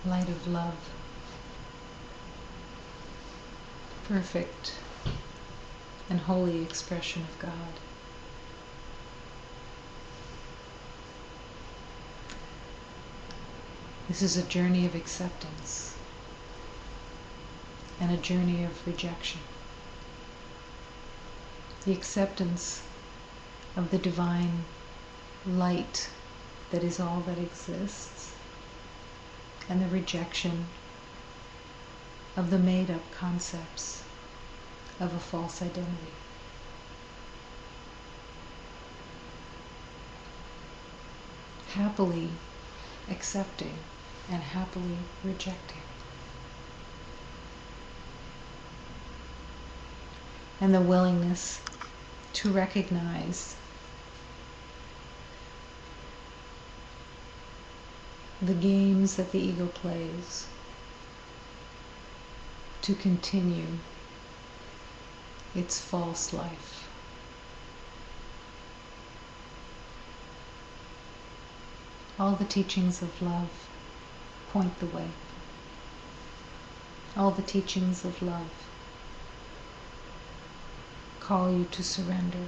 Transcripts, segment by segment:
light of love, perfect and holy expression of God. This is a journey of acceptance and a journey of rejection. The acceptance of the divine light that is all that exists, and the rejection of the made-up concepts of a false identity. Happily accepting and happily rejecting. And the willingness to recognize the games that the ego plays to continue its false life. All the teachings of love point the way. All the teachings of love call you to surrender,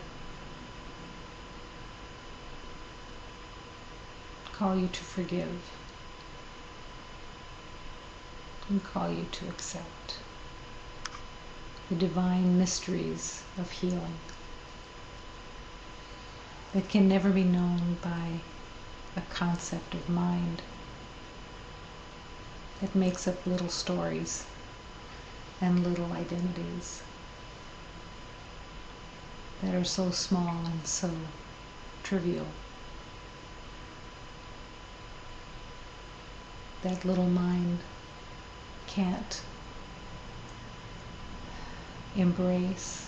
call you to forgive, and call you to accept the divine mysteries of healing that can never be known by a concept of mind that makes up little stories and little identities that are so small and so trivial that little mind can't embrace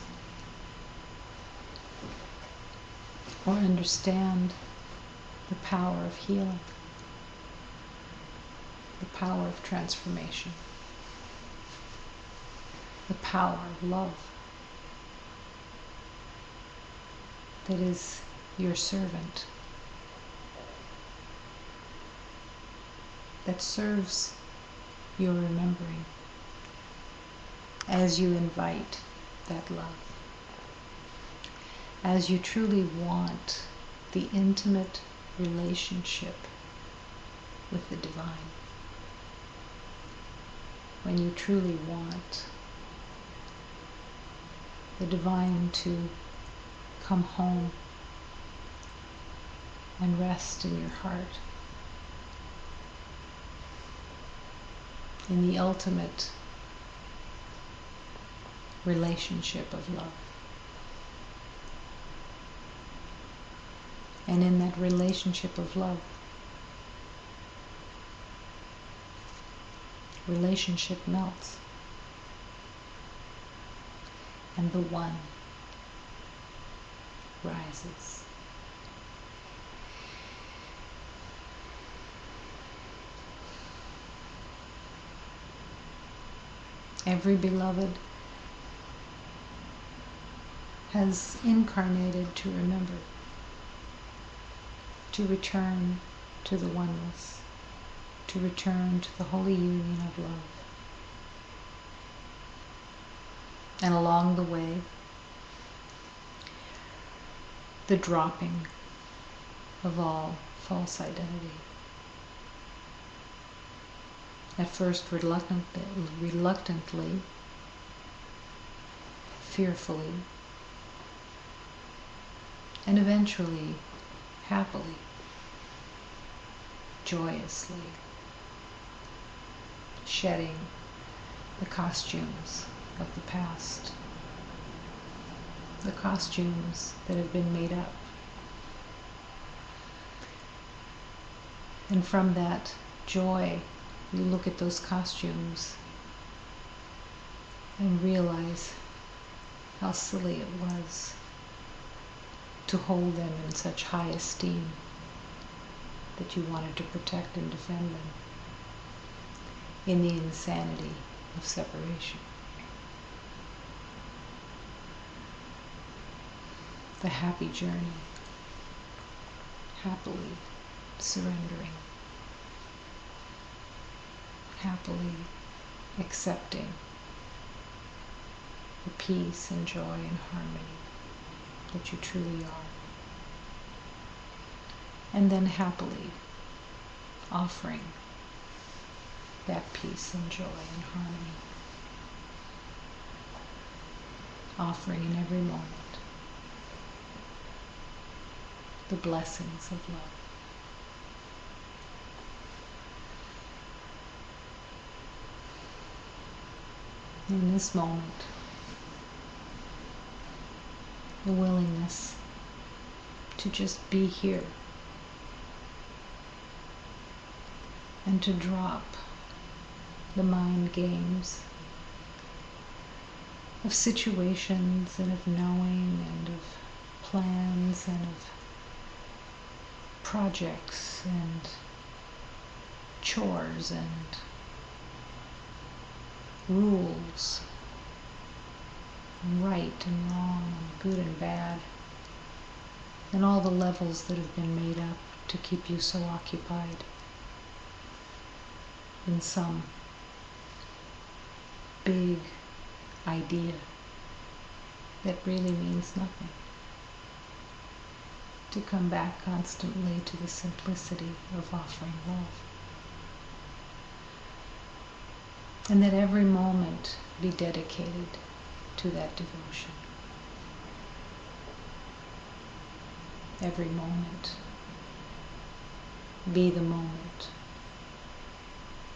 or understand the power of healing, the power of transformation, the power of love that is your servant, that serves your remembering as you invite that love, as you truly want the intimate relationship with the divine, when you truly want the divine to come home and rest in your heart, in the ultimate relationship of love. And in that relationship of love, relationship melts, and the one rises. Every beloved has incarnated to remember, to return to the oneness, to return to the holy union of love. And along the way, the dropping of all false identity. At first reluctantly, fearfully, and eventually happily, joyously, shedding the costumes of the past, the costumes that have been made up. And from that joy, you look at those costumes and realize how silly it was to hold them in such high esteem that you wanted to protect and defend them in the insanity of separation. The happy journey, happily surrendering. happily accepting the peace and joy and harmony that you truly are. And then happily offering that peace and joy and harmony. Offering in every moment the blessings of love. In this moment, the willingness to just be here and to drop the mind games of situations and of knowing and of plans and of projects and chores and rules, and right and wrong, and good and bad, and all the levels that have been made up to keep you so occupied in some big idea that really means nothing. To come back constantly to the simplicity of offering love. And that every moment be dedicated to that devotion. Every moment be the moment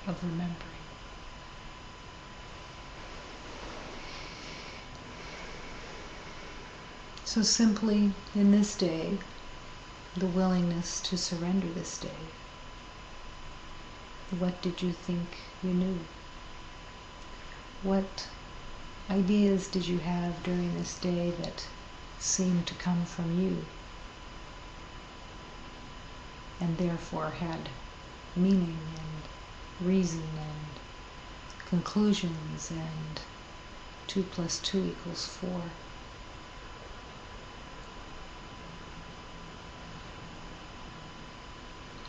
of remembering. So simply in this day, the willingness to surrender this day. What did you think you knew? What ideas did you have during this day that seemed to come from you and therefore had meaning and reason and conclusions and 2 + 2 = 4?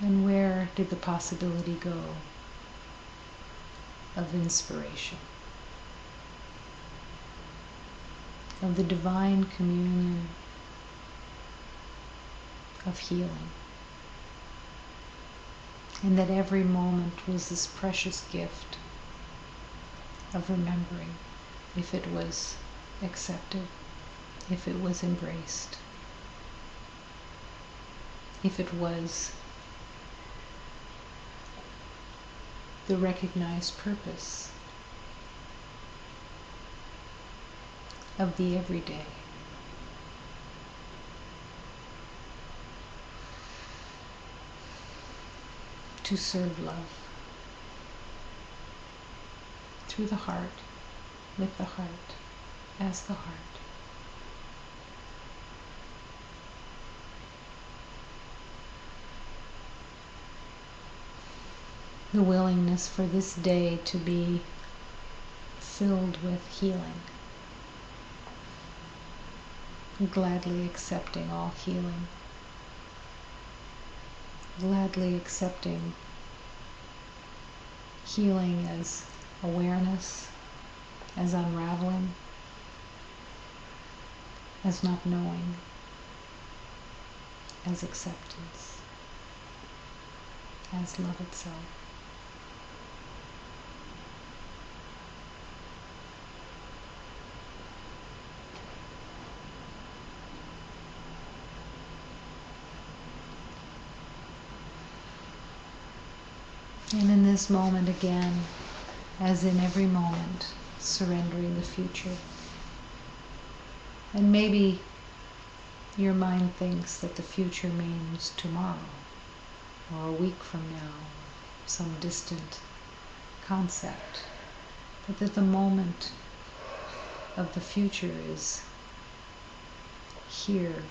And where did the possibility go of inspiration, of the divine communion, of healing? And that every moment was this precious gift of remembering, if it was accepted, if it was embraced, if it was the recognized purpose of the everyday. To serve love through the heart, with the heart, as the heart. The willingness for this day to be filled with healing, gladly accepting all healing, gladly accepting healing as awareness, as unraveling, as not knowing, as acceptance, as love itself. And in this moment again, as in every moment, surrendering the future. And maybe your mind thinks that the future means tomorrow, or a week from now, some distant concept, but that the moment of the future is here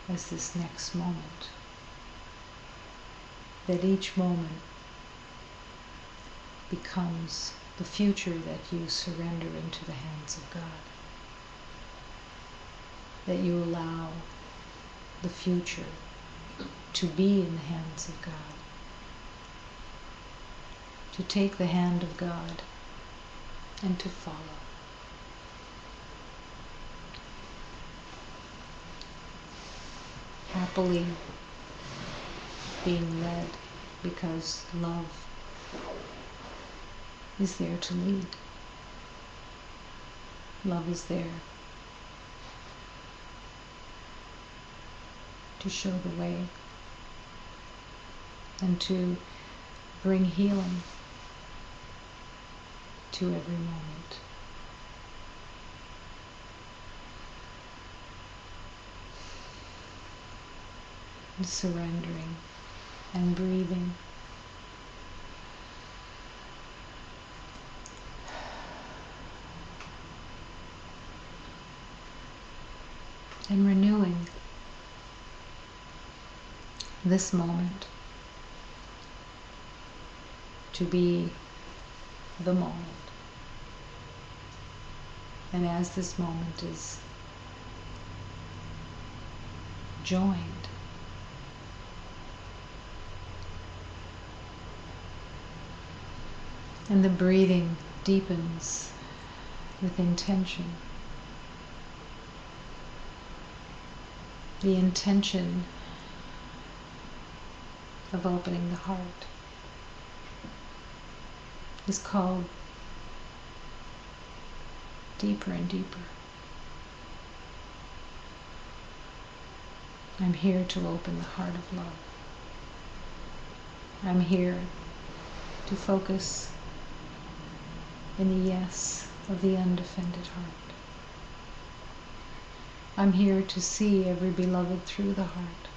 as this next moment. That each moment becomes the future that you surrender into the hands of God. That you allow the future to be in the hands of God. to take the hand of God and to follow. Happily being led because love is there to lead. Love is there to show the way and to bring healing to every moment. And surrendering and breathing. And renewing this moment to be the moment. And as this moment is joined, and the breathing deepens with intention, the intention of opening the heart is called deeper and deeper. I'm here to open the heart of love. I'm here to focus in the yes of the undefended heart. I'm here to see every beloved through the heart,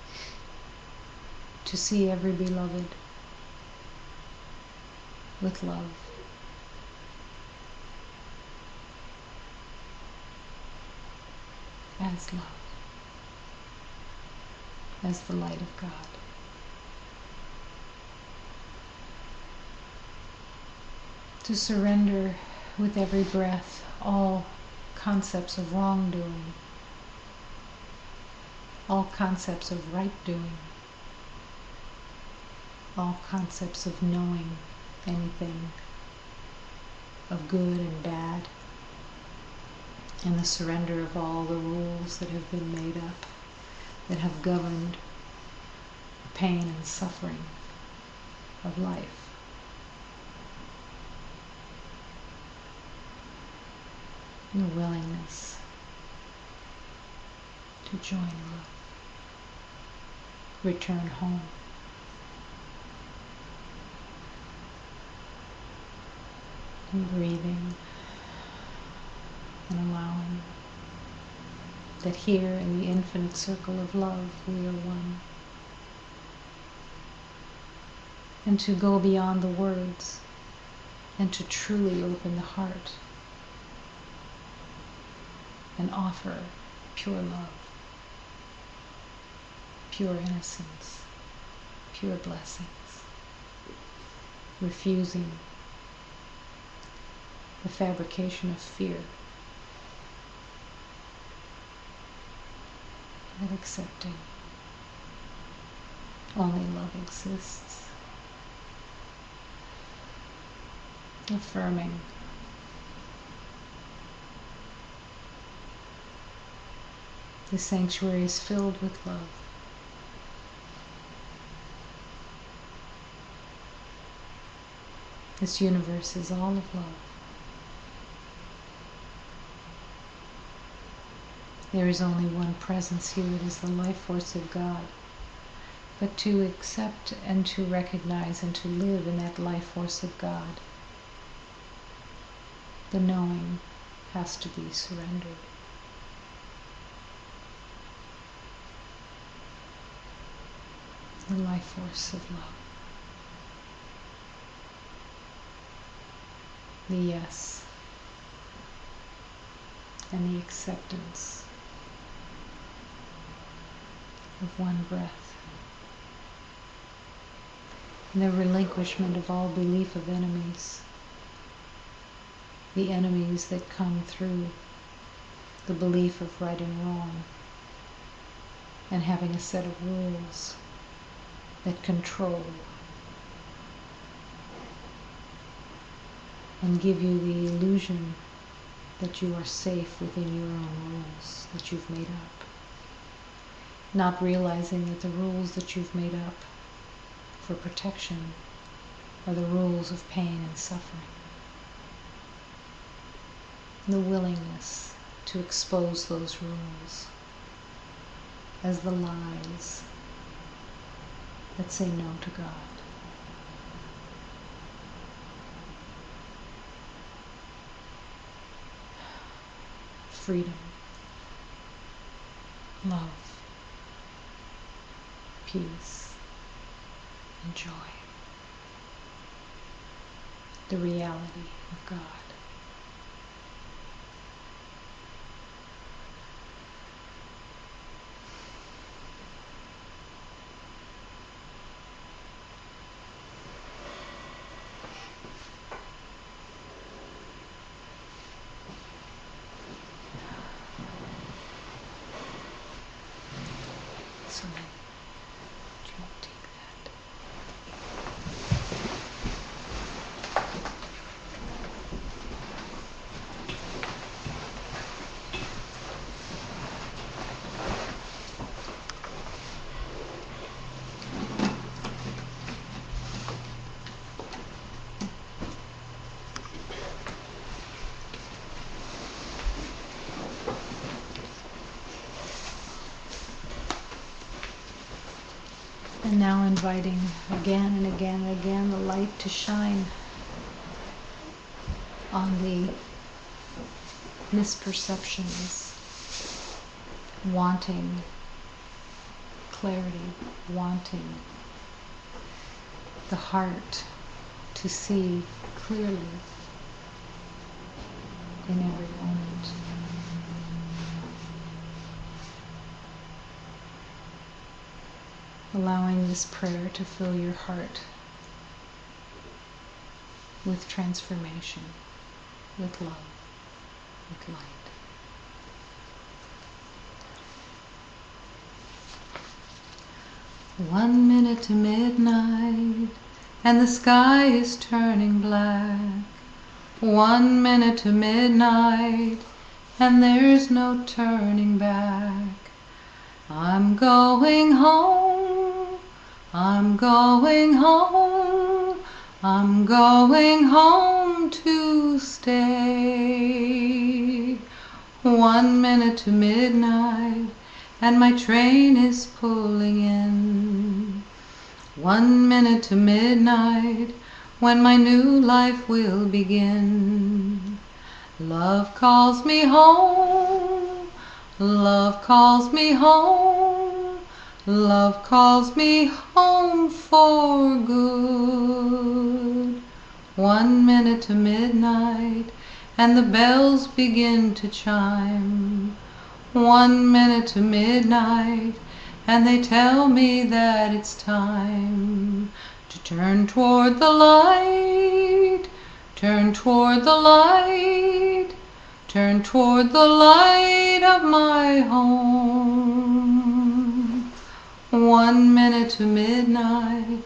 to see every beloved with love. As love, as the light of God. To surrender with every breath all concepts of wrongdoing, all concepts of right doing, all concepts of knowing anything of good and bad, and the surrender of all the rules that have been made up, that have governed the pain and suffering of life. And the willingness to join love, return home. And breathing and allowing that here in the infinite circle of love we are one. And to go beyond the words and to truly open the heart and offer pure love, pure innocence, pure blessings, refusing the fabrication of fear, and accepting only love exists, affirming the sanctuary is filled with love. This universe is all of love. There is only one presence here, it is the life force of God. But to accept and to recognize and to live in that life force of God, the knowing has to be surrendered. The life force of love. The yes and the acceptance of one breath. And the relinquishment of all belief of enemies. The enemies that come through the belief of right and wrong, and having a set of rules that control and give you the illusion that you are safe within your own rules that you've made up, not realizing that the rules that you've made up for protection are the rules of pain and suffering. The willingness to expose those rules as the lies that say no to God. Freedom, love, peace, and joy. The reality of God. Celine, do you take that? And now inviting again and again and again the light to shine on the misperceptions, wanting clarity, wanting the heart to see clearly in every moment. Allowing this prayer to fill your heart with transformation, with love, with light. One minute to midnight, and the sky is turning black. 1 minute to midnight, and there's no turning back. I'm going home, I'm going home, I'm going home to stay. 1 minute to midnight, and my train is pulling in. 1 minute to midnight, when my new life will begin. Love calls me home, love calls me home, love calls me home for good. 1 minute to midnight, and the bells begin to chime. 1 minute to midnight, and they tell me that it's time to turn toward the light, turn toward the light, turn toward the light of my home. 1 minute to midnight,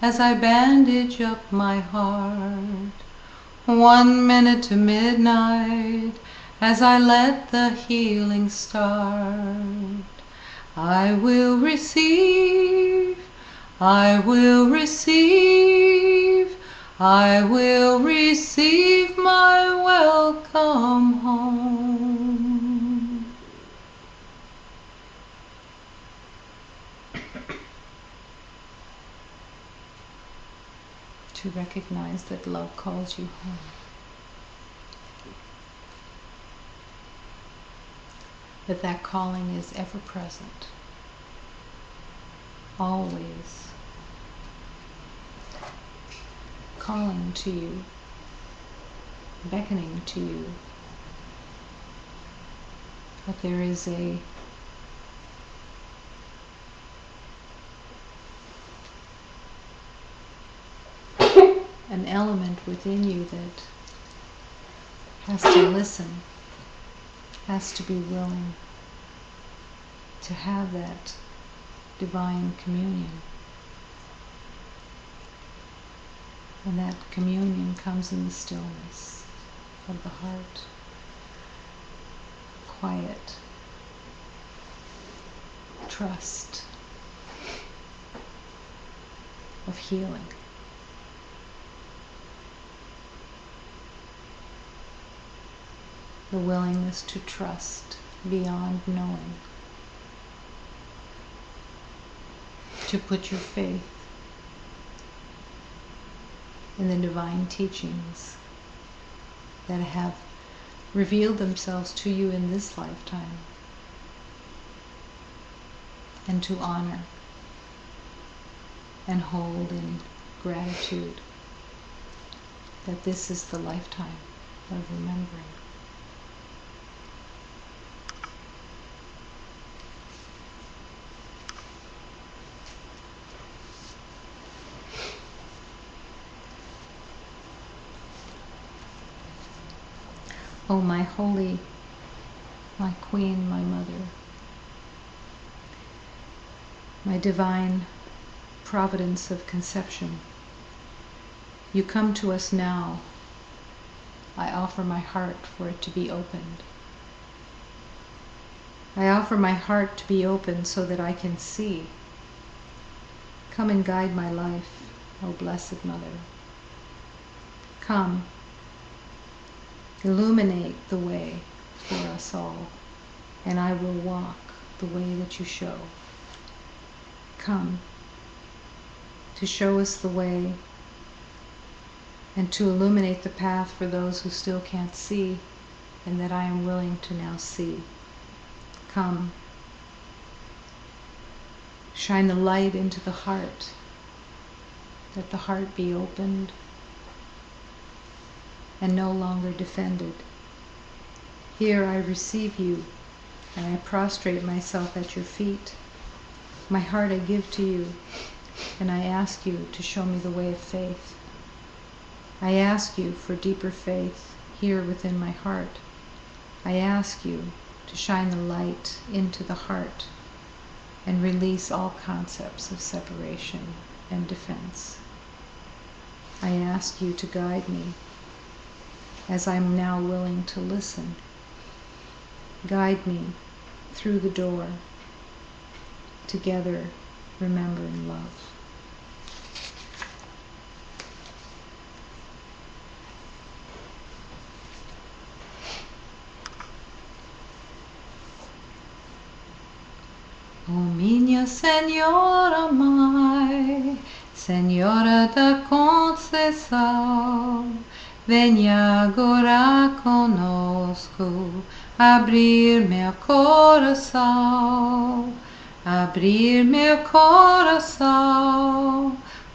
as I bandage up my heart. 1 minute to midnight, as I let the healing start. I will receive, I will receive, I will receive my welcome home. To recognize that love calls you home. That calling is ever present, always calling to you, beckoning to you. But there is an element within you that has to listen, has to be willing to have that divine communion. And that communion comes in the stillness of the heart. Quiet. Trust of healing. The willingness to trust beyond knowing. To put your faith in the divine teachings that have revealed themselves to you in this lifetime, and to honor and hold in gratitude that this is the lifetime of remembering. Oh, my holy, my queen, my mother, my divine providence of conception, you come to us now. I offer my heart for it to be opened. I offer my heart to be opened so that I can see. Come and guide my life, O Blessed Mother. Come, illuminate the way for us all, and I will walk the way that you show. Come to show us the way and to illuminate the path for those who still can't see, and that I am willing to now see. Come, shine the light into the heart, that the heart be opened and no longer defended. Here I receive you, and I prostrate myself at your feet. My heart I give to you, and I ask you to show me the way of faith. I ask you for deeper faith here within my heart. I ask you to shine the light into the heart and release all concepts of separation and defense. I ask you to guide me as I'm now willing to listen. Guide me through the door, together remembering love. Oh, minha Senhora Mãe, Senhora da Conceição, venha agora conosco, abrir meu coração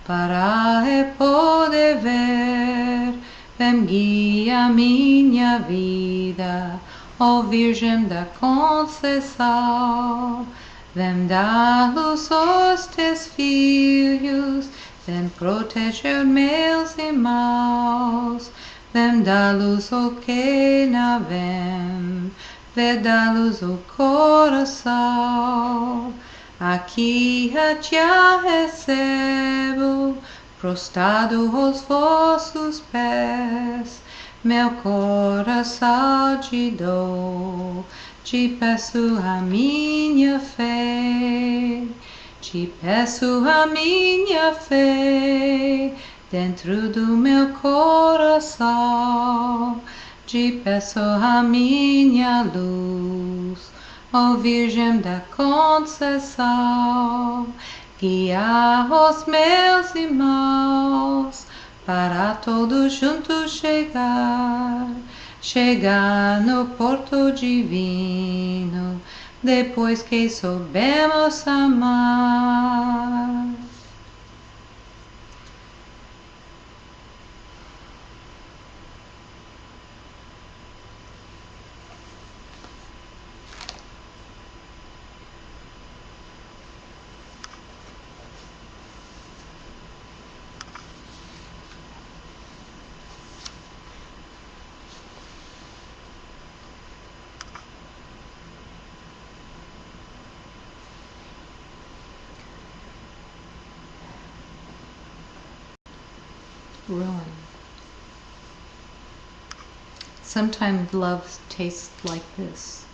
para eu poder ver. Vem guia minha vida, ó Virgem da Conceição. Vem dar luz aos teus filhos, vem proteger meus irmãos. Vem dar luz ao que não vem, vem dar luz ao coração. Aqui eu te recebo, prostrado aos vossos pés. Meu coração te dou, te peço a minha fé, te peço a minha fé dentro do meu coração, te peço a minha luz, ó Virgem da Conceição, guia os meus irmãos para todos juntos chegar no porto divino, depois que soubemos amar. ruin. Sometimes love tastes like this.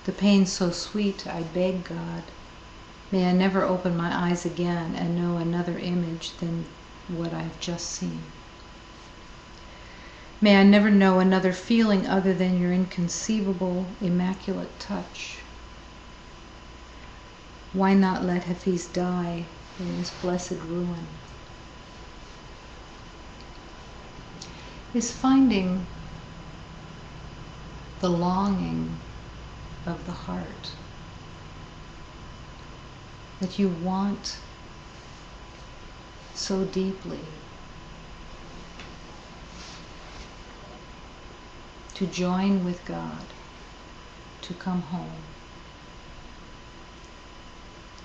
The pain so sweet, I beg God, may I never open my eyes again and know another image than what I've just seen. May I never know another feeling other than your inconceivable, immaculate touch. Why not let Hafiz die in this blessed ruin? Is finding the longing of the heart that you want so deeply to join with God, to come home,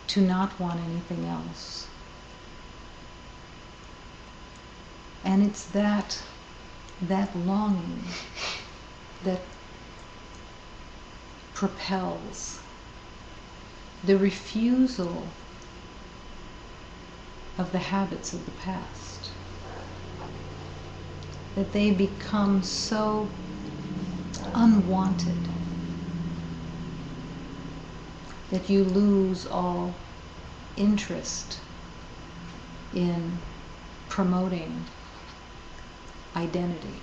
to not want anything else. And it's that longing that propels the refusal of the habits of the past, that they become so unwanted that you lose all interest in promoting identity,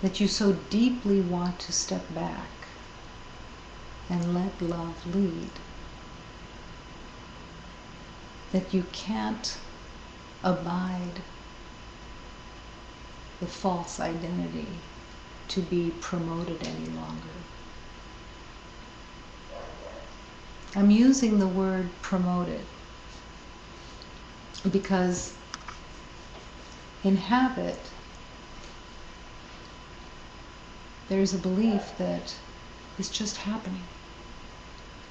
that you so deeply want to step back and let love lead, that you can't abide the false identity to be promoted any longer. I'm using the word promoted because in habit, there's a belief that it's just happening.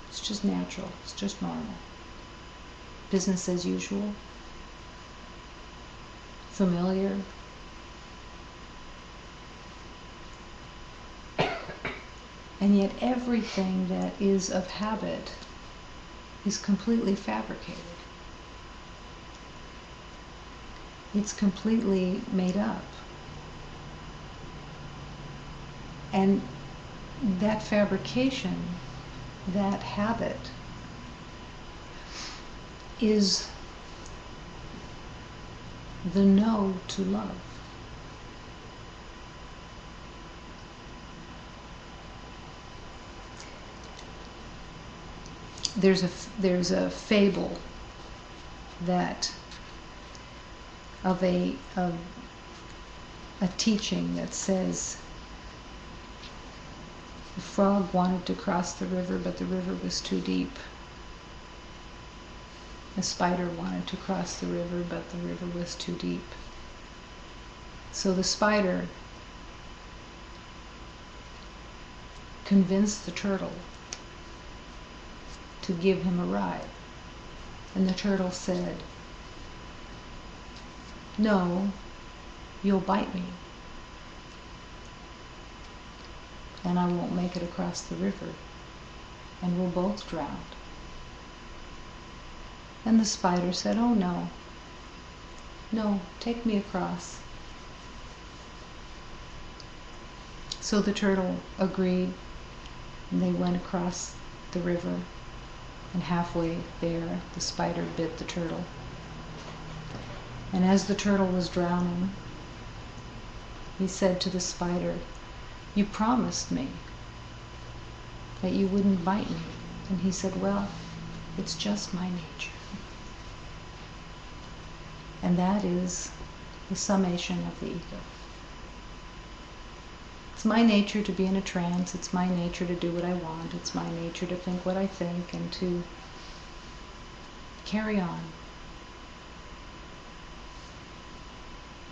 It's just natural. It's just normal. Business as usual. Familiar. And yet everything that is of habit is completely fabricated. It's completely made up. And that fabrication, that habit, is the no to love. There's a fable that of a teaching that says the frog wanted to cross the river, but the river was too deep. The spider wanted to cross the river, but the river was too deep. So the spider convinced the turtle to give him a ride. And the turtle said, "No, you'll bite me, and I won't make it across the river, and we'll both drown." And the spider said, "Oh no, no, take me across." So the turtle agreed, and they went across the river, and halfway there the spider bit the turtle. And as the turtle was drowning, he said to the spider, "You promised me that you wouldn't bite me." And he said, "Well, it's just my nature." And that is the summation of the ego. It's my nature to be in a trance. It's my nature to do what I want. It's my nature to think what I think and to carry on.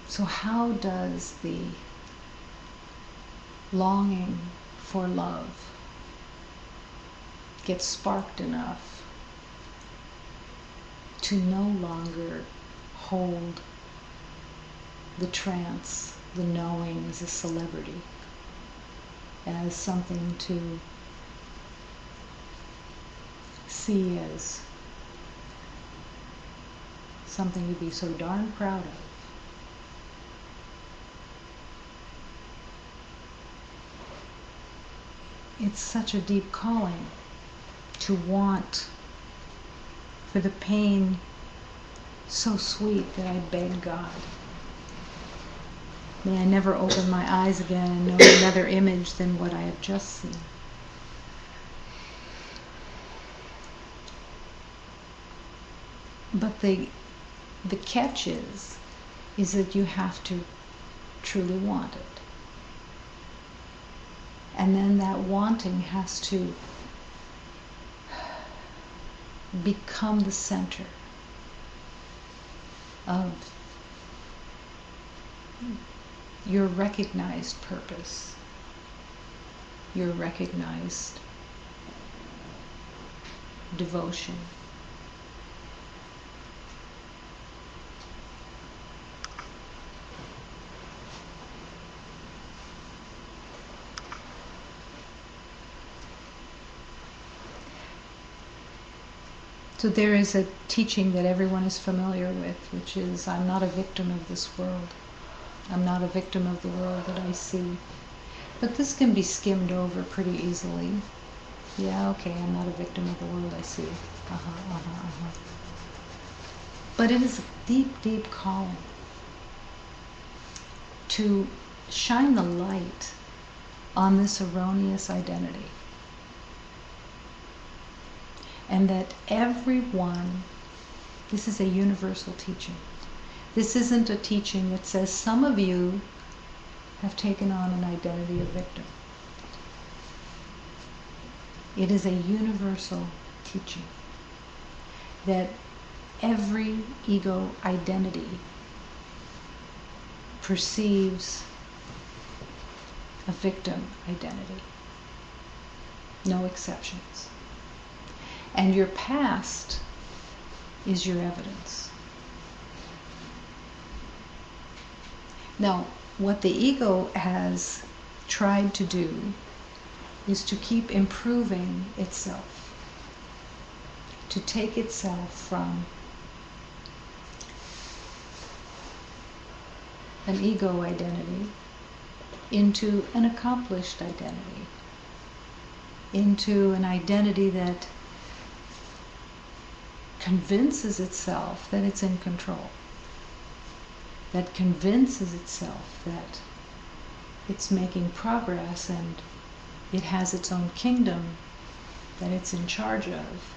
So how does the longing for love get sparked enough to no longer hold the trance, the knowing as a celebrity, as something to see as something to be so darn proud of. It's such a deep calling to want for the pain so sweet that I beg God, may I never open my eyes again and know another image than what I have just seen. But the catch is that you have to truly want it. And then that wanting has to become the center of your recognized purpose, your recognized devotion. So there is a teaching that everyone is familiar with, which is, I'm not a victim of this world. I'm not a victim of the world that I see. But this can be skimmed over pretty easily. Yeah, okay, I'm not a victim of the world I see. But it is a deep, deep calling to shine the light on this erroneous identity. And that everyone, this is a universal teaching. This isn't a teaching that says some of you have taken on an identity of victim. It is a universal teaching that every ego identity perceives a victim identity. No exceptions. And your past is your evidence. Now, what the ego has tried to do is to keep improving itself, to take itself from an ego identity into an accomplished identity, into an identity that convinces itself that it's in control, that convinces itself that it's making progress and it has its own kingdom that it's in charge of.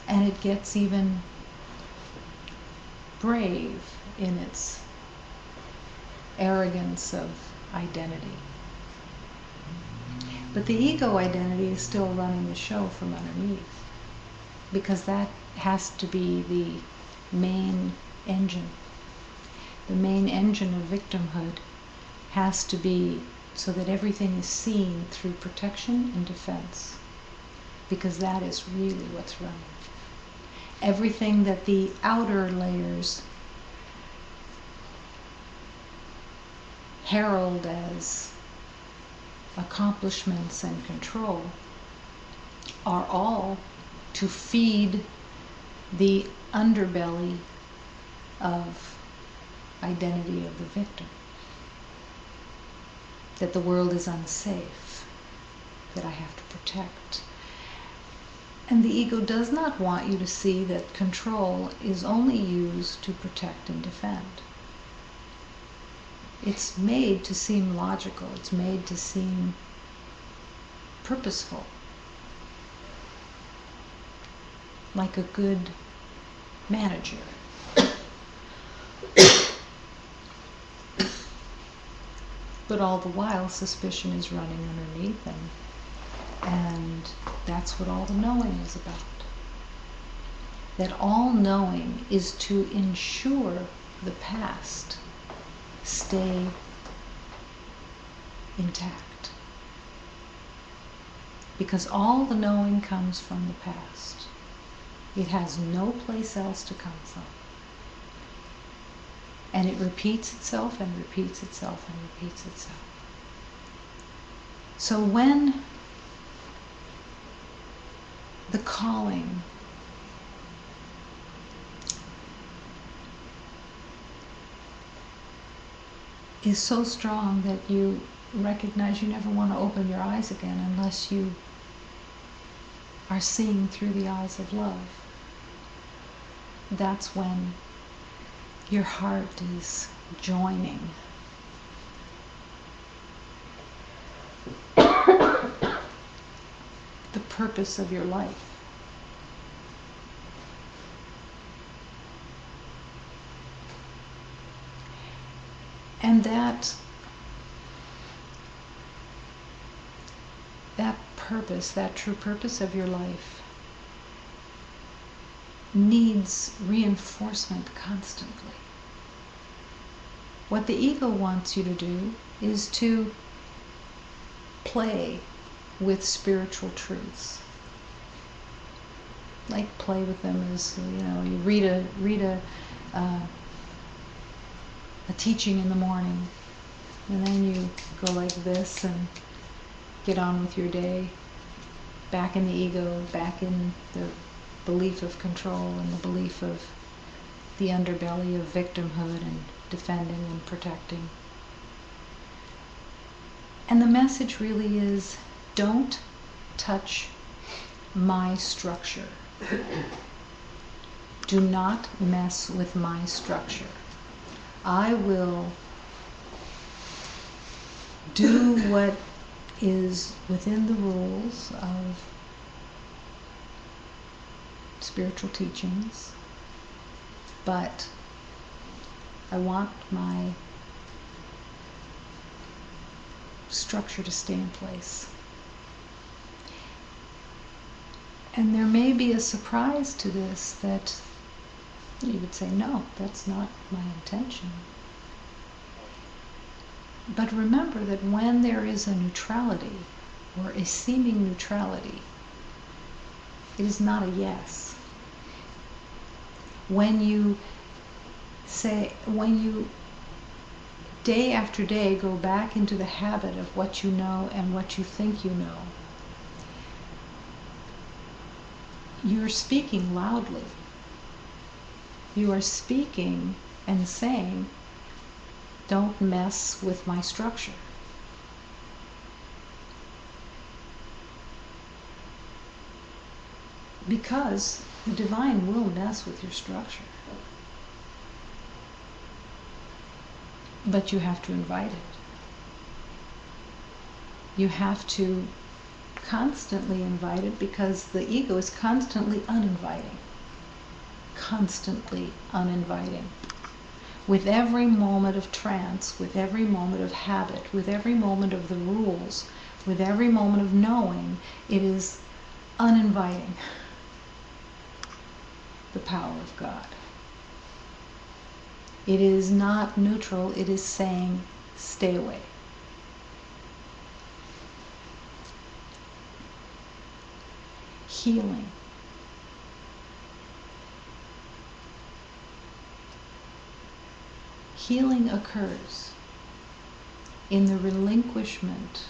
And it gets even brave in its arrogance of identity. But the ego identity is still running the show from underneath, because that has to be the main engine. The main engine of victimhood has to be so that everything is seen through protection and defense, because that is really what's running. Everything that the outer layers herald as accomplishments and control are all to feed the underbelly of identity of the victim. That the world is unsafe, that I have to protect. And the ego does not want you to see that control is only used to protect and defend. It's made to seem logical, it's made to seem purposeful, like a good manager. But all the while, suspicion is running underneath, and that's what all the knowing is about. That all knowing is to ensure the past stay intact. Because all the knowing comes from the past. It has no place else to come from. And it repeats itself and repeats itself and repeats itself. So when the calling is so strong that you recognize you never want to open your eyes again unless you are seeing through the eyes of love. That's when your heart is joining. The purpose of your life. And that purpose, that true purpose of your life, needs reinforcement constantly. What the ego wants you to do is to play with spiritual truths. Like play with them as, you read a teaching in the morning, and then you go like this and get on with your day, back in the ego, back in the belief of control and the belief of the underbelly of victimhood and defending and protecting. And the message really is, don't touch my structure. Do not mess with my structure. I will do what is within the rules of spiritual teachings, but I want my structure to stay in place. And there may be a surprise to this, that you would say, no, that's not my intention. But remember that when there is a neutrality, or a seeming neutrality, it is not a yes. When you day after day go back into the habit of what you know and what you think you know, you're speaking loudly. You are speaking and saying, don't mess with my structure. Because the divine will mess with your structure. But you have to invite it. You have to constantly invite it, because the ego is constantly uninviting. Constantly uninviting. With every moment of trance, with every moment of habit, with every moment of the rules, with every moment of knowing, it is uninviting the power of God. It is not neutral, it is saying, stay away. Healing. Healing occurs in the relinquishment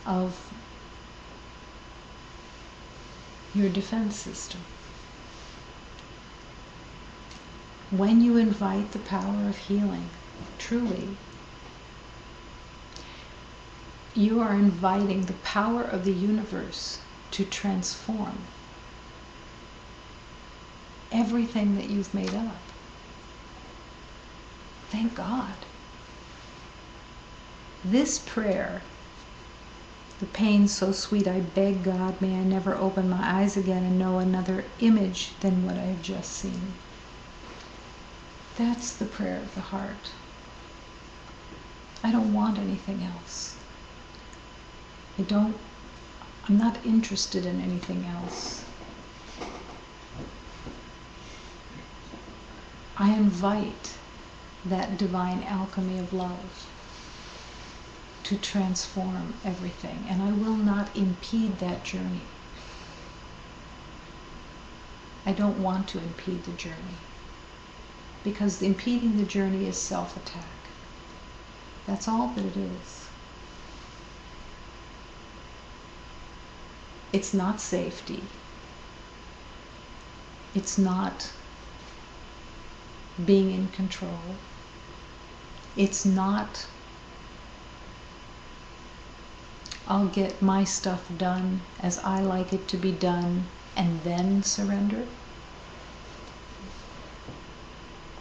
of your defense system. When you invite the power of healing, truly, you are inviting the power of the universe to transform everything that you've made up. Thank God. This prayer, the pain so sweet, I beg God, may I never open my eyes again and know another image than what I have just seen. That's the prayer of the heart. I don't want anything else. I'm not interested in anything else. I invite that divine alchemy of love to transform everything, and I will not impede that journey. I don't want to impede the journey, because impeding the journey is self-attack. That's all that it is. It's not safety. It's not being in control. It's not, I'll get my stuff done as I like it to be done and then surrender.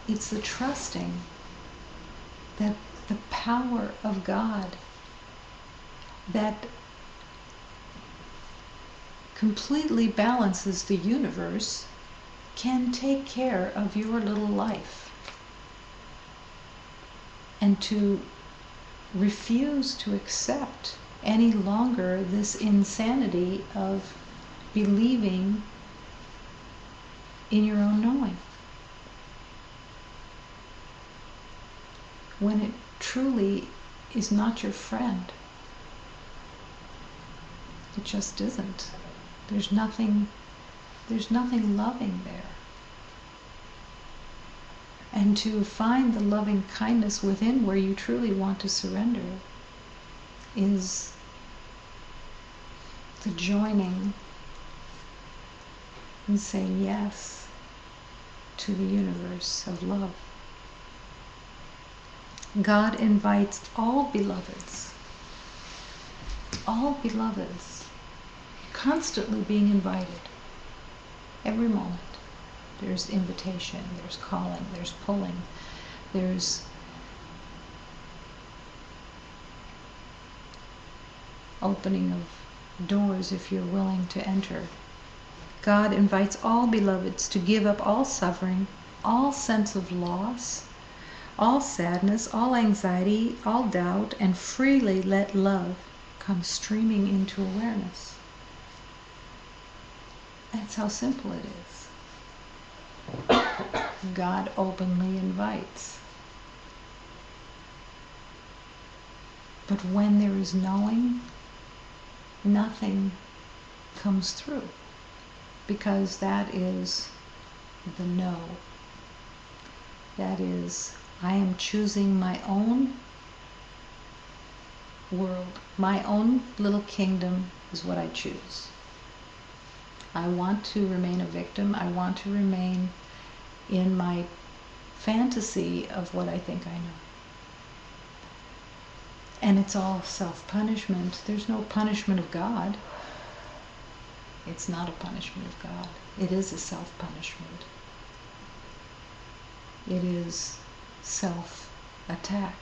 It's the trusting that the power of God that completely balances the universe can take care of your little life. And to refuse to accept any longer this insanity of believing in your own knowing, when it truly is not your friend. It just isn't. There's nothing loving there. And to find the loving kindness within where you truly want to surrender is the joining and saying yes to the universe of love. God invites all beloveds, constantly being invited. Every moment there's invitation, there's calling, there's pulling, there's opening of doors if you're willing to enter. God invites all beloveds to give up all suffering, all sense of loss, all sadness, all anxiety, all doubt, and freely let love come streaming into awareness. That's how simple it is. God openly invites. But when there is knowing, nothing comes through, because that is the no. That is, I am choosing my own world. My own little kingdom is what I choose. I want to remain a victim. I want to remain in my fantasy of what I think I know. And it's all self-punishment. There's no punishment of God. It's not a punishment of God. It is a self-punishment. It is self-attack.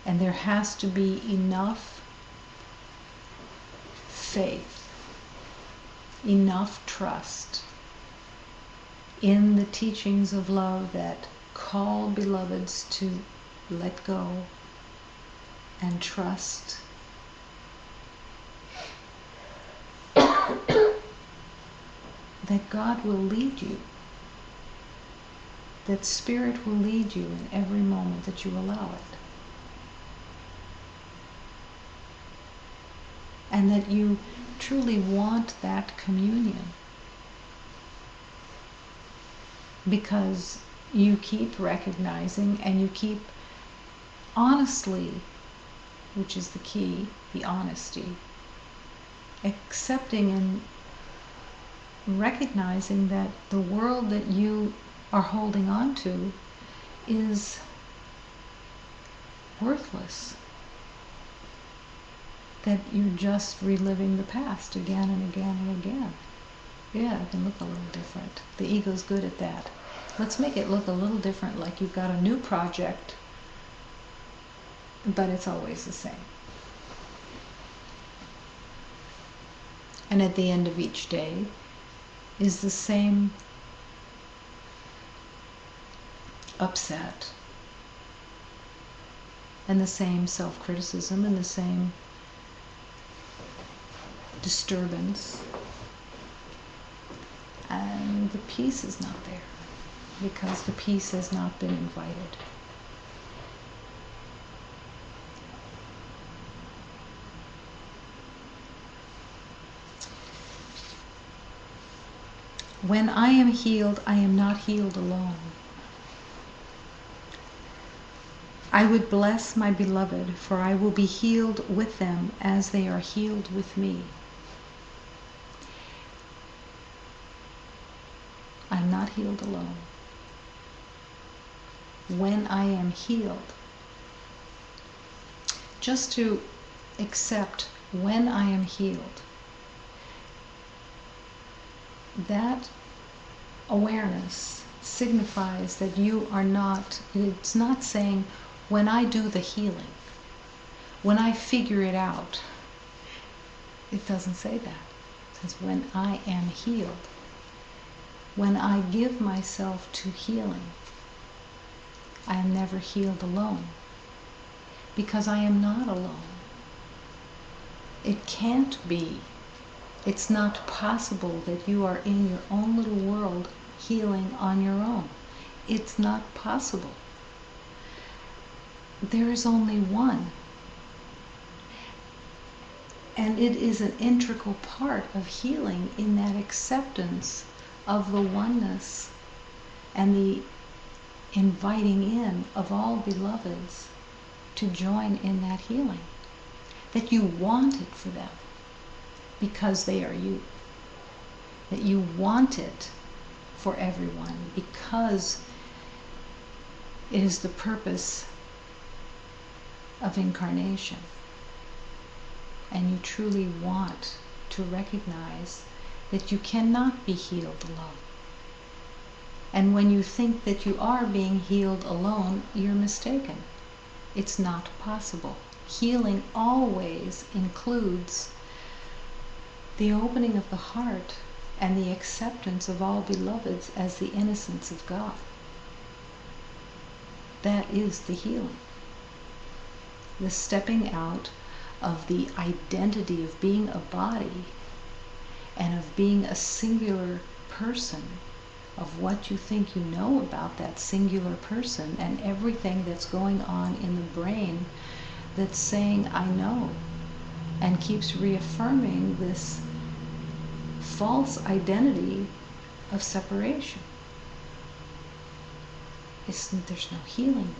And there has to be enough faith, enough trust in the teachings of love that call beloveds to let go and trust that God will lead you, that Spirit will lead you in every moment that you allow it. And that you truly want that communion, because you keep recognizing and you keep honestly, which is the key, the honesty, accepting and recognizing that the world that you are holding on to is worthless. That you're just reliving the past again and again and again. Yeah, it can look a little different. The ego's good at that. Let's make it look a little different, like you've got a new project, but it's always the same. And at the end of each day is the same upset, and the same self-criticism, and the same disturbance, and the peace is not there because the peace has not been invited. When I am healed, I am not healed alone. I would bless my beloved, for I will be healed with them as they are healed with me. I'm not healed alone. When I am healed, just to accept when I am healed, that awareness signifies that you are not, it's not saying when I do the healing, when I figure it out. It doesn't say that. It says when I am healed. When I give myself to healing, I am never healed alone, because I am not alone. It can't be. It's not possible that you are in your own little world healing on your own. It's not possible. There is only one. And it is an integral part of healing in that acceptance of the oneness and the inviting in of all beloveds to join in that healing. That you want it for them because they are you. That you want it for everyone because it is the purpose of incarnation. And you truly want to recognize that you cannot be healed alone. And when you think that you are being healed alone, you're mistaken. It's not possible. Healing always includes the opening of the heart and the acceptance of all beloveds as the innocence of God. That is the healing. The stepping out of the identity of being a body and of being a singular person, of what you think you know about that singular person and everything that's going on in the brain that's saying, I know, and keeps reaffirming this false identity of separation. There's no healing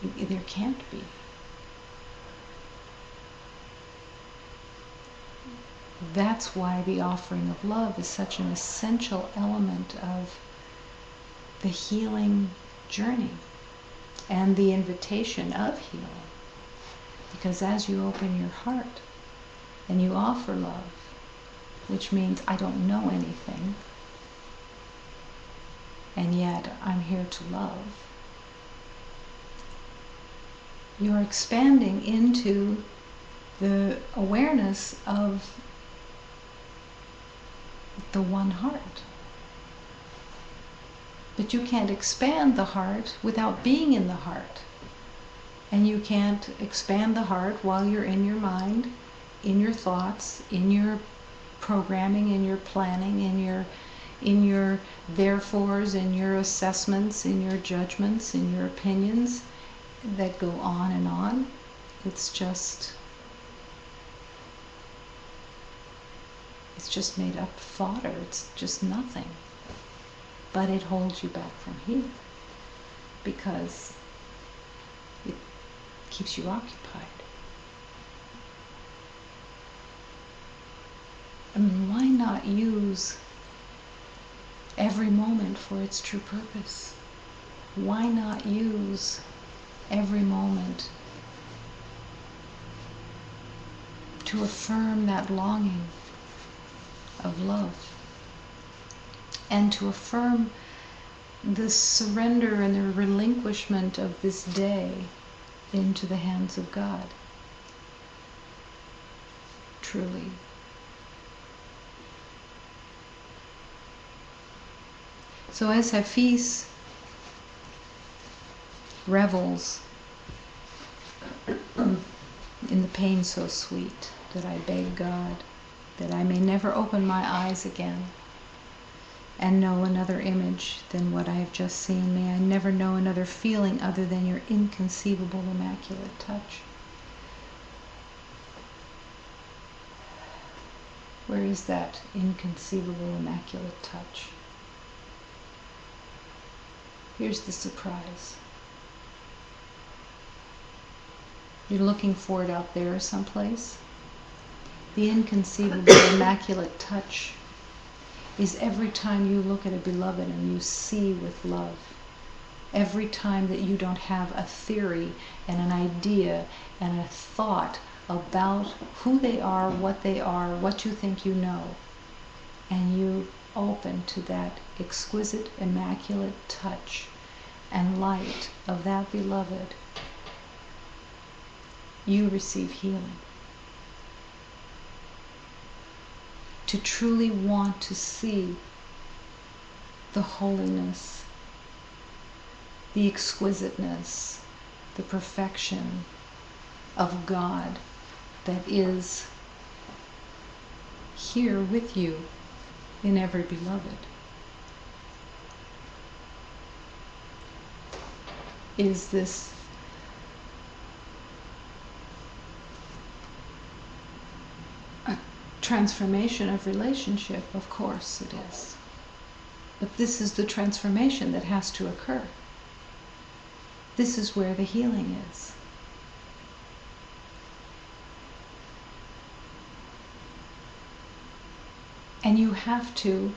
there. There can't be. That's why the offering of love is such an essential element of the healing journey and the invitation of healing. Because as you open your heart and you offer love, which means I don't know anything, and yet I'm here to love, you're expanding into the awareness of the one heart. But you can't expand the heart without being in the heart. And you can't expand the heart while you're in your mind, in your thoughts, in your programming, in your planning, in your therefores, in your assessments, in your judgments, in your opinions that go on and on. It's just made up fodder. It's just nothing. But it holds you back from here because it keeps you occupied. I mean, why not use every moment for its true purpose? Why not use every moment to affirm that longing of love and to affirm the surrender and the relinquishment of this day into the hands of God? Truly. So as Hafiz revels in the pain so sweet, that I beg God that I may never open my eyes again and know another image than what I have just seen. May I never know another feeling other than your inconceivable immaculate touch. Where is that inconceivable immaculate touch? Here's the surprise. You're looking for it out there someplace. The inconceivable immaculate touch is every time you look at a beloved and you see with love. Every time that you don't have a theory and an idea and a thought about who they are, what you think you know, and you open to that exquisite, immaculate touch and light of that beloved, you receive healing. To truly want to see the holiness, the exquisiteness, the perfection of God that is here with you in every beloved. Is this a transformation of relationship? Of course it is. But this is the transformation that has to occur. This is where the healing is. And you have to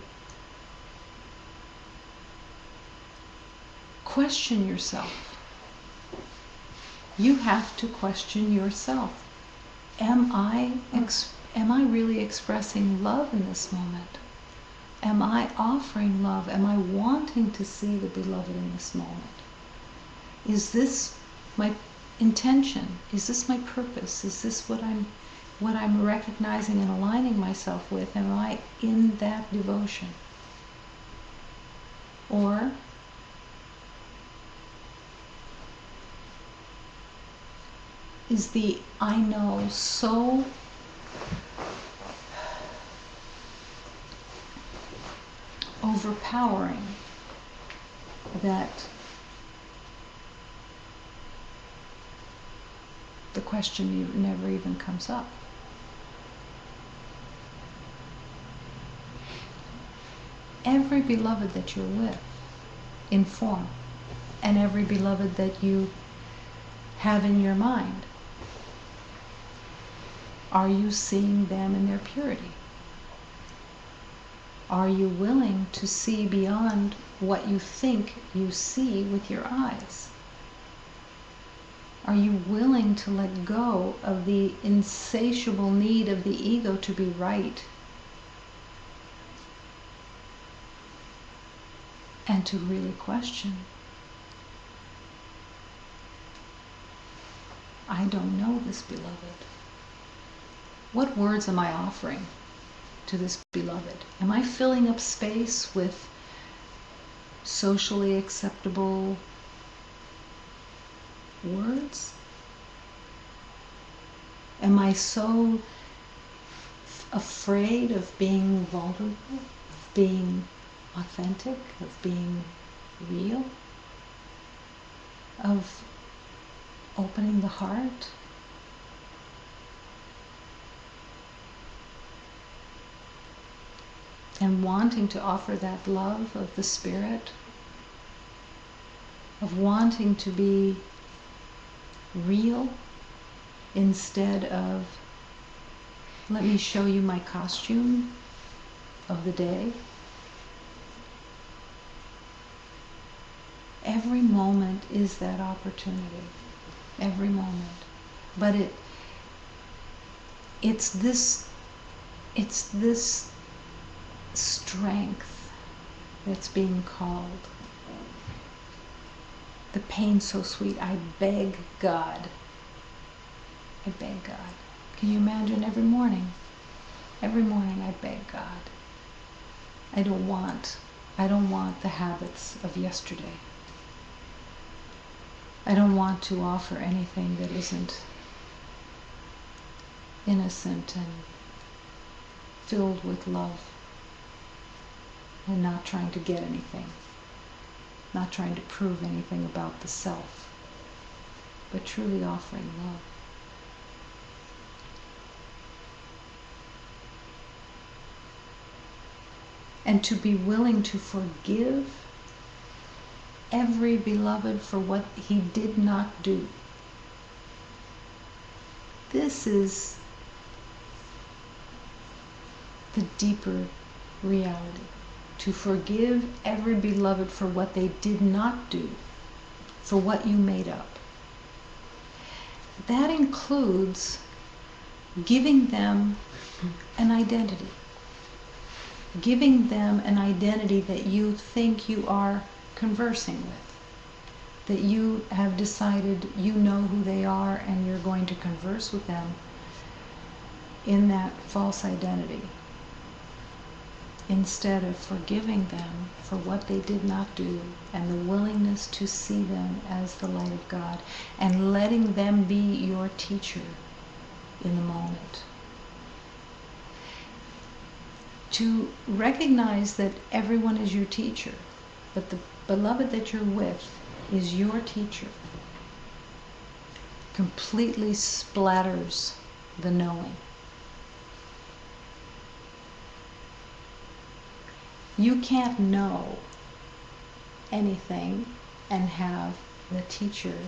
question yourself. You have to question yourself. Am I really expressing love in this moment? Am I offering love? Am I wanting to see the beloved in this moment? Is this my intention? Is this my purpose? Is this what I'm recognizing and aligning myself with? Am I in that devotion? Or is the I know so overpowering that the question never even comes up? Every beloved that you're with in form, and every beloved that you have in your mind, are you seeing them in their purity? Are you willing to see beyond what you think you see with your eyes? Are you willing to let go of the insatiable need of the ego to be right and to really question? I don't know this beloved. What words am I offering to this beloved? Am I filling up space with socially acceptable words? Am I so afraid of being vulnerable, of being authentic, of being real, of opening the heart? And wanting to offer that love of the Spirit, of wanting to be real instead of, let me show you my costume of the day. Every moment is that opportunity. Every moment. But it's this strength that's being called. The pain so sweet. I beg God. I beg God. Can you imagine every morning? Every morning I beg God. I don't want the habits of yesterday. I don't want to offer anything that isn't innocent and filled with love, and not trying to get anything, not trying to prove anything about the self, but truly offering love. And to be willing to forgive every beloved for what he did not do. This is the deeper reality. To forgive every beloved for what they did not do, for what you made up. That includes giving them an identity. Giving them an identity that you think you are conversing with. That you have decided you know who they are and you're going to converse with them in that false identity. Instead of forgiving them for what they did not do and the willingness to see them as the light of God and letting them be your teacher in the moment. To recognize that everyone is your teacher, but the beloved that you're with is your teacher, completely splatters the knowing. You can't know anything and have the teacher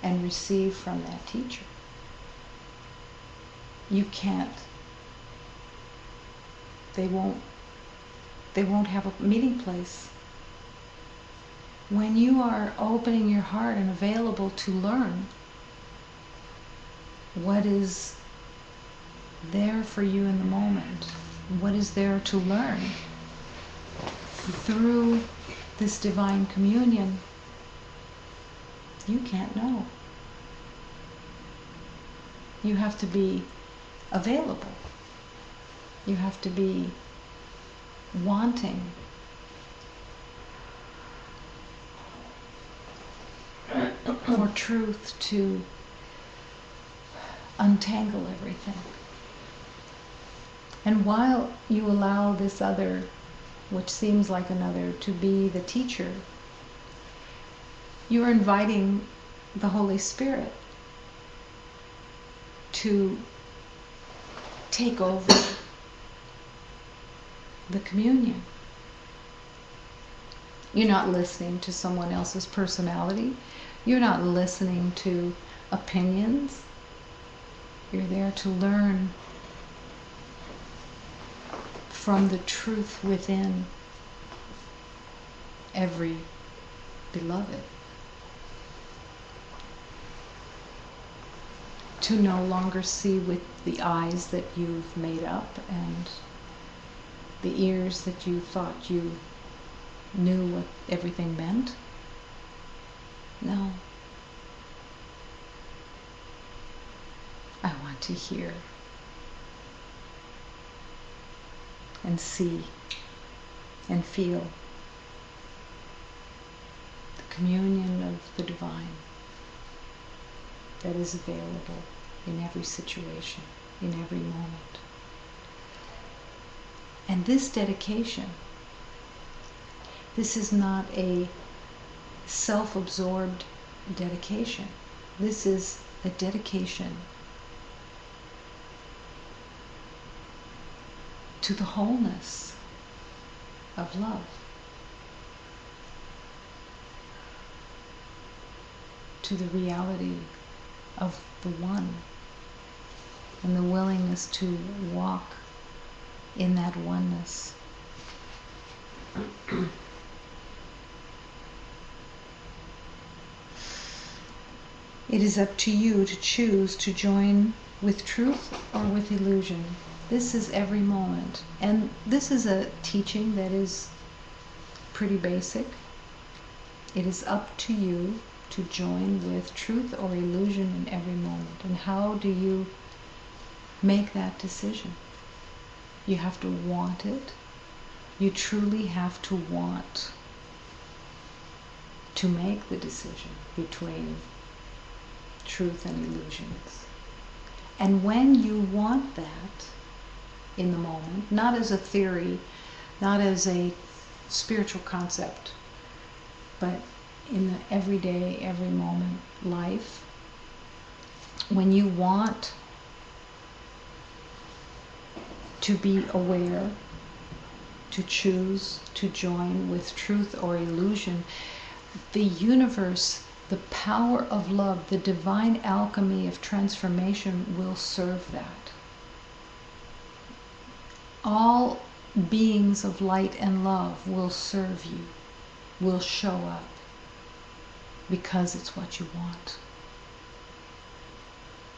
and receive from that teacher. You can't. They won't have a meeting place. When you are opening your heart and available to learn what is there for you in the moment, what is there to learn through this divine communion, you can't know. You have to be available. You have to be wanting. For truth to untangle everything. And while you allow this other, which seems like another, to be the teacher, you are inviting the Holy Spirit to take over the communion. You're not listening to someone else's personality. You're not listening to opinions. You're there to learn from the truth within every beloved. To no longer see with the eyes that you've made up and the ears that you thought you knew what everything meant. No. I want to hear and see and feel the communion of the divine that is available in every situation, in every moment. And this dedication, this is not a self-absorbed dedication. This is a dedication to the wholeness of love, to the reality of the one, and the willingness to walk in that oneness. It is up to you to choose to join with truth or with illusion. This is every moment. And this is a teaching that is pretty basic. It is up to you to join with truth or illusion in every moment. And how do you make that decision? You have to want it. You truly have to want to make the decision between truth and illusions. And when you want that in the moment, not as a theory, not as a spiritual concept, but in the everyday, every moment life, when you want to be aware, to choose to join with truth or illusion, the universe, the power of love, the divine alchemy of transformation will serve that. All beings of light and love will serve you, will show up, because it's what you want.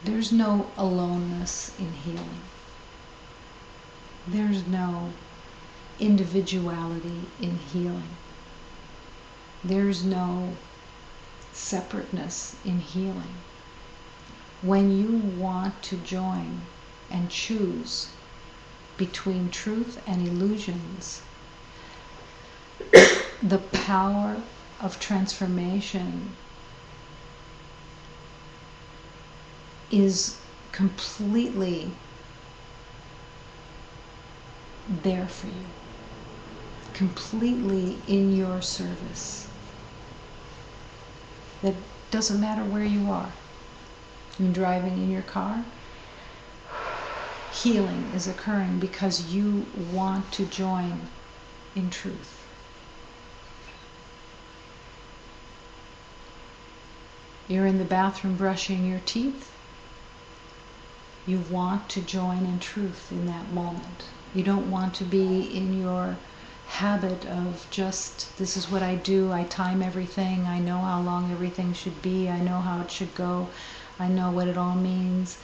There's no aloneness in healing. There's no individuality in healing. There's no separateness in healing. When you want to join and choose between truth and illusions, the power of transformation is completely there for you, completely in your service. That doesn't matter where you are. You're driving in your car, healing is occurring because you want to join in truth. You're in the bathroom brushing your teeth. You want to join in truth in that moment. You don't want to be in your habit of just, this is what I do, I time everything, I know how long everything should be, I know how it should go, I know what it all means.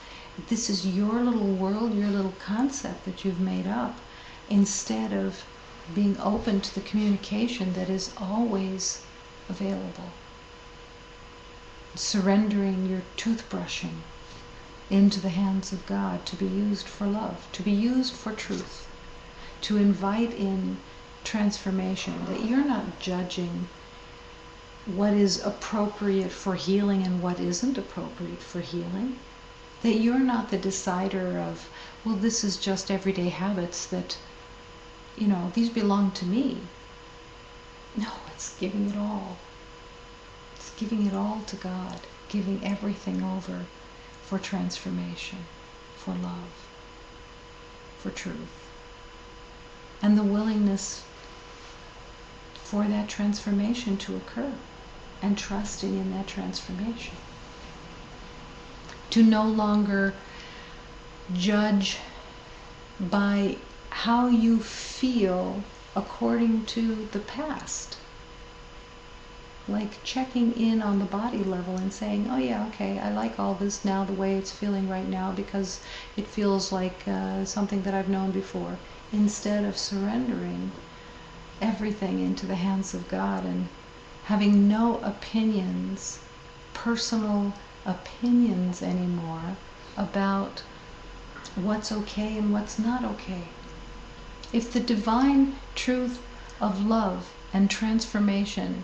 This is your little world, your little concept that you've made up, instead of being open to the communication that is always available. Surrendering your toothbrushing into the hands of God to be used for love, to be used for truth, to invite in transformation, that you're not judging what is appropriate for healing and what isn't appropriate for healing, that you're not the decider of, well, this is just everyday habits that, these belong to me. No, it's giving it all. It's giving it all to God, giving everything over for transformation, for love, for truth. And the willingness for that transformation to occur, and trusting in that transformation. To no longer judge by how you feel according to the past. Like checking in on the body level and saying, oh yeah, okay, I like all this now the way it's feeling right now because it feels like something that I've known before. Instead of surrendering everything into the hands of God and having no opinions, personal opinions anymore about what's okay and what's not okay. If the divine truth of love and transformation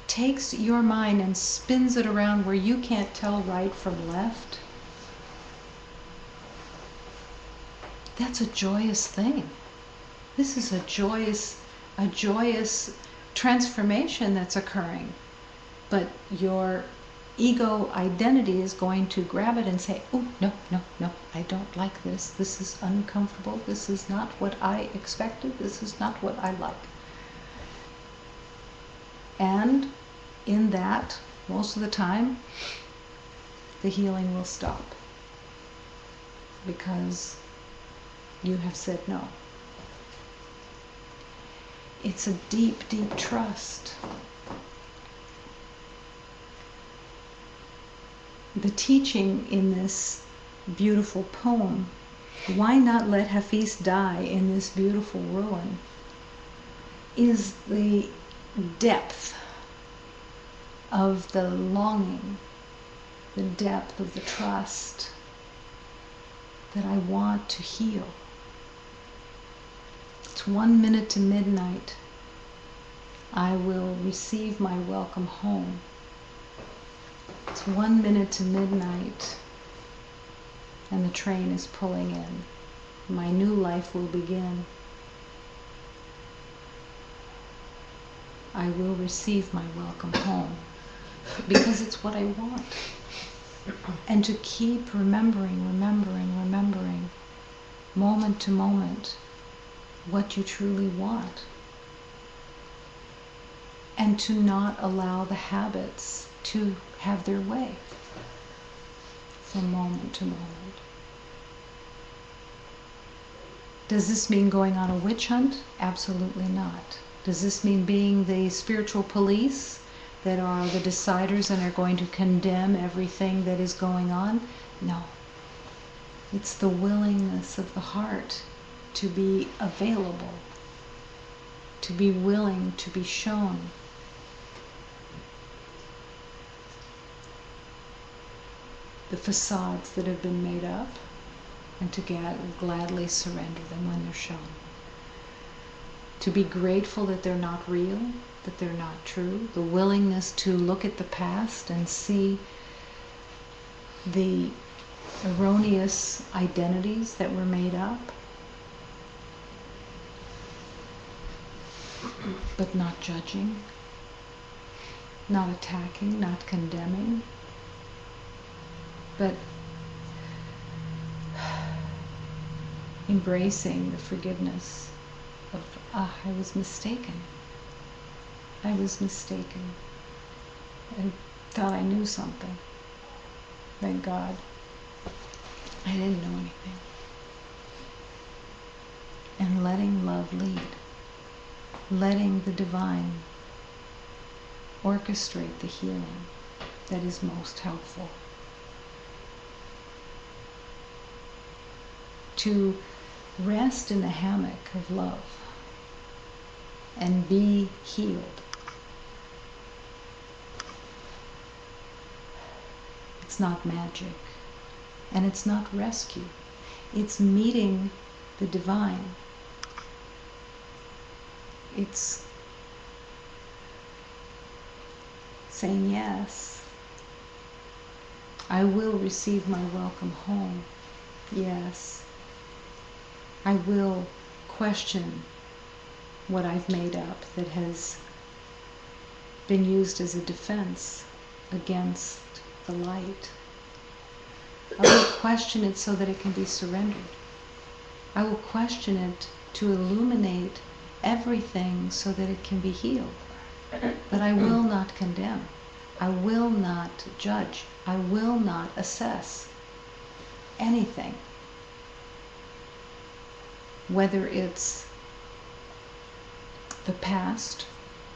takes your mind and spins it around where you can't tell right from left, that's a joyous thing. This is a joyous transformation that's occurring. But your ego identity is going to grab it and say, oh, no, I don't like this. This is uncomfortable. This is not what I expected. This is not what I like. And in that, most of the time, the healing will stop. Because you have said no. It's a deep, deep trust. The teaching in this beautiful poem, why not let Hafiz die in this beautiful ruin, is the depth of the longing, the depth of the trust that I want to heal. It's 1 minute to midnight. I will receive my welcome home. It's 1 minute to midnight, and the train is pulling in. My new life will begin. I will receive my welcome home, because it's what I want. And to keep remembering, moment to moment, what you truly want. And to not allow the habits to have their way from moment to moment. Does this mean going on a witch hunt? Absolutely not. Does this mean being the spiritual police that are the deciders and are going to condemn everything that is going on? No. It's the willingness of the heart to be available, to be willing to be shown. The facades that have been made up, and to gladly surrender them when they're shown. To be grateful that they're not real, that they're not true. The willingness to look at the past and see the erroneous identities that were made up, but not judging, not attacking, not condemning, but embracing the forgiveness of, I was mistaken. I was mistaken. I thought I knew something. Thank God. I didn't know anything. And letting love lead. Letting the divine orchestrate the healing that is most helpful. To rest in the hammock of love and be healed. It's not magic, and it's not rescue. It's meeting the divine. It's saying, yes, I will receive my welcome home. Yes, I will question what I've made up that has been used as a defense against the light. I will question it so that it can be surrendered. I will question it to illuminate everything so that it can be healed. But I will not condemn. I will not judge. I will not assess anything. Whether it's the past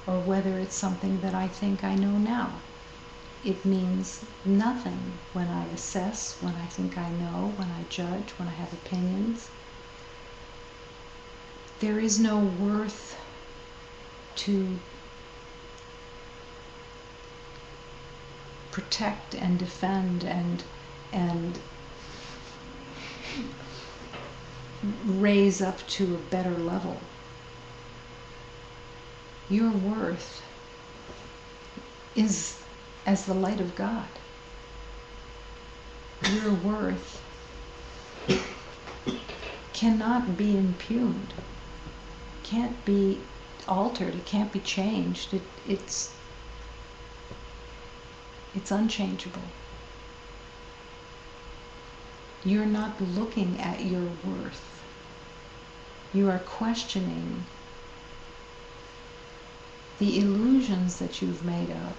or whether it's something that I think I know now. It means nothing when I assess, when I think I know, when I judge, when I have opinions. There is no worth to protect and defend and raise up to a better level. Your worth is as the light of God. Your worth cannot be impugned, can't be altered, it can't be changed. It's unchangeable. You're not looking at your worth. You are questioning the illusions that you've made up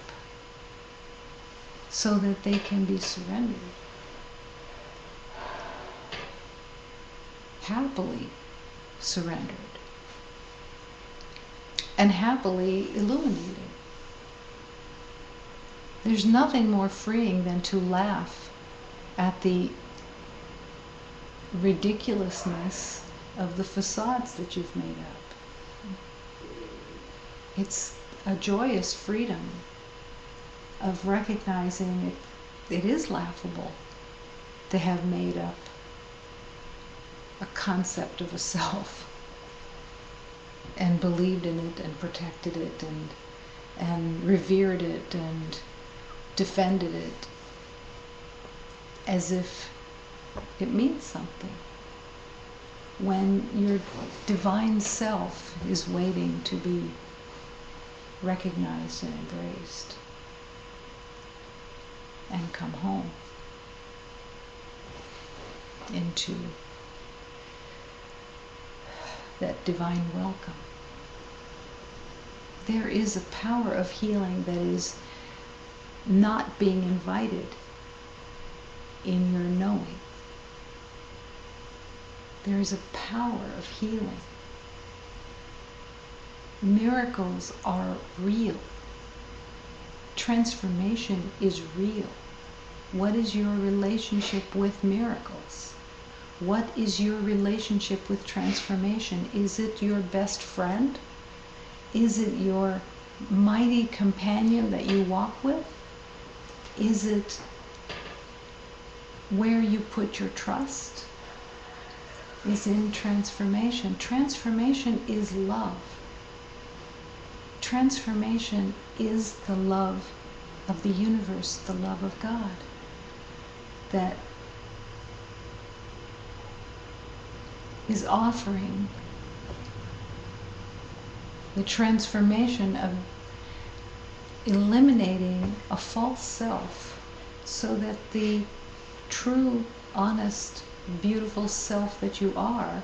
so that they can be surrendered. Happily surrendered. And happily illuminated. There's nothing more freeing than to laugh at the ridiculousness of the facades that you've made up. It's a joyous freedom of recognizing it is laughable to have made up a concept of a self and believed in it and protected it and revered it and defended it as if it means something, when your divine self is waiting to be recognized and embraced and come home into that divine welcome. There is a power of healing that is not being invited in your knowing. There is a power of healing. Miracles are real. Transformation is real. What is your relationship with miracles? What is your relationship with transformation? Is it your best friend? Is it your mighty companion that you walk with? Is it where you put your trust? Is in transformation. Transformation is love. Transformation is the love of the universe, the love of God, that is offering the transformation of eliminating a false self so that the true, honest, beautiful self that you are,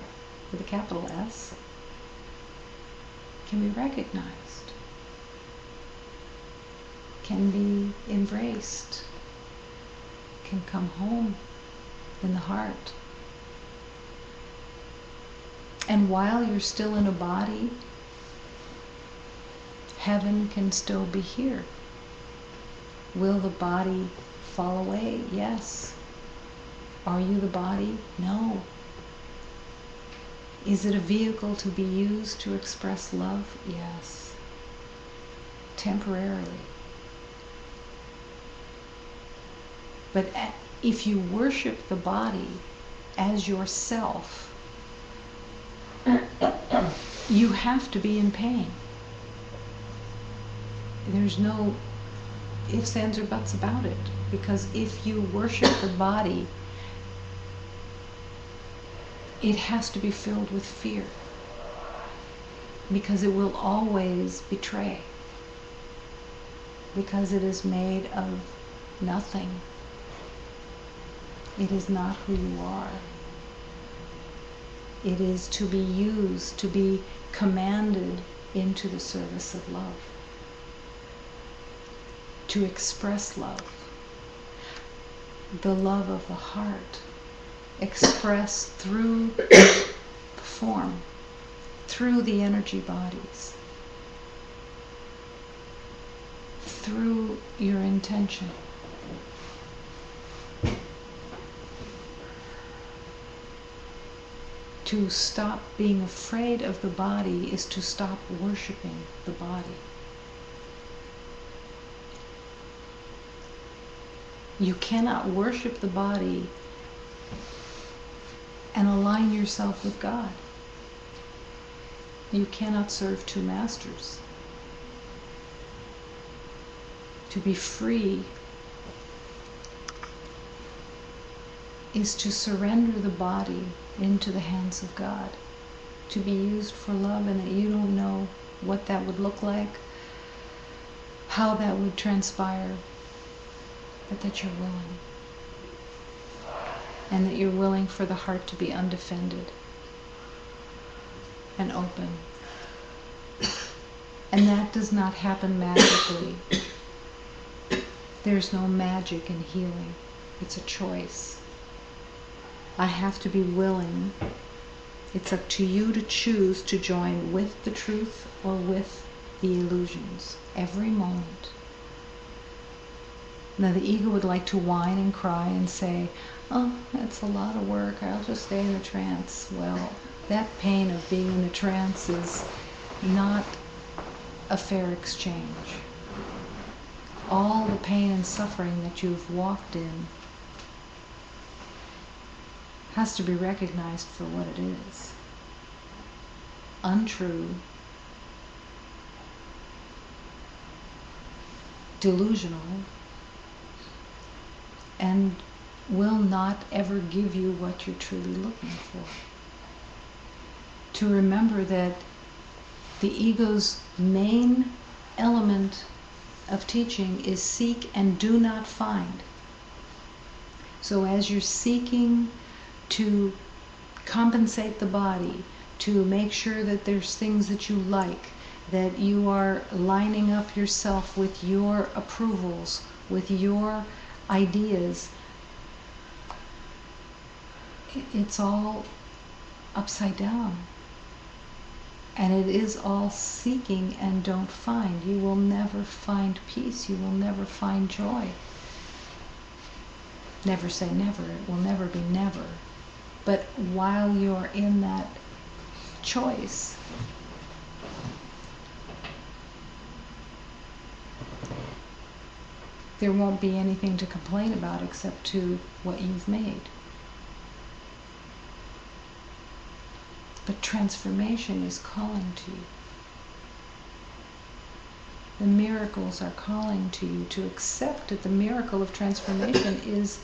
with a capital S, can be recognized, can be embraced, can come home in the heart. And while you're still in a body, heaven can still be here. Will the body fall away? Yes. Are you the body? No. Is it a vehicle to be used to express love? Yes. Temporarily. But if you worship the body as yourself, you have to be in pain. There's no ifs, ands, or buts about it. Because if you worship the body, it has to be filled with fear. Because it will always betray. Because it is made of nothing. It is not who you are. It is to be used, to be commanded into the service of love. To express love. The love of the heart. Expressed through the form, through the energy bodies, through your intention. To stop being afraid of the body is to stop worshiping the body. You cannot worship the body and align yourself with God. You cannot serve two masters. To be free is to surrender the body into the hands of God, to be used for love, and that you don't know what that would look like, how that would transpire, but that you're willing. And that you're willing for the heart to be undefended and open. And that does not happen magically. There's no magic in healing. It's a choice. I have to be willing. It's up to you to choose to join with the truth or with the illusions every moment. Now the ego would like to whine and cry and say, oh, that's a lot of work, I'll just stay in the trance. Well, that pain of being in the trance is not a fair exchange. All the pain and suffering that you've walked in has to be recognized for what it is. Untrue, delusional, and will not ever give you what you're truly looking for. To remember that the ego's main element of teaching is seek and do not find. So as you're seeking to compensate the body, to make sure that there's things that you like, that you are lining up yourself with your approvals, with your ideas, it's all upside down. And it is all seeking and don't find. You will never find peace. You will never find joy. Never say never. It will never be never. But while you're in that choice, there won't be anything to complain about except to what you've made. But transformation is calling to you. The miracles are calling to you to accept that the miracle of transformation is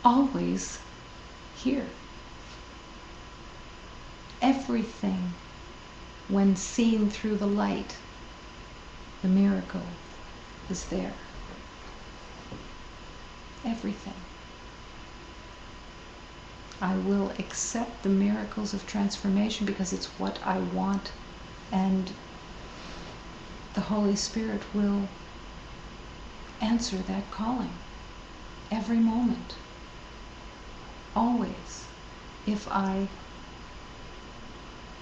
always here. Everything, when seen through the light, the miracle is there. Everything. I will accept the miracles of transformation because it's what I want, and the Holy Spirit will answer that calling every moment, always, if I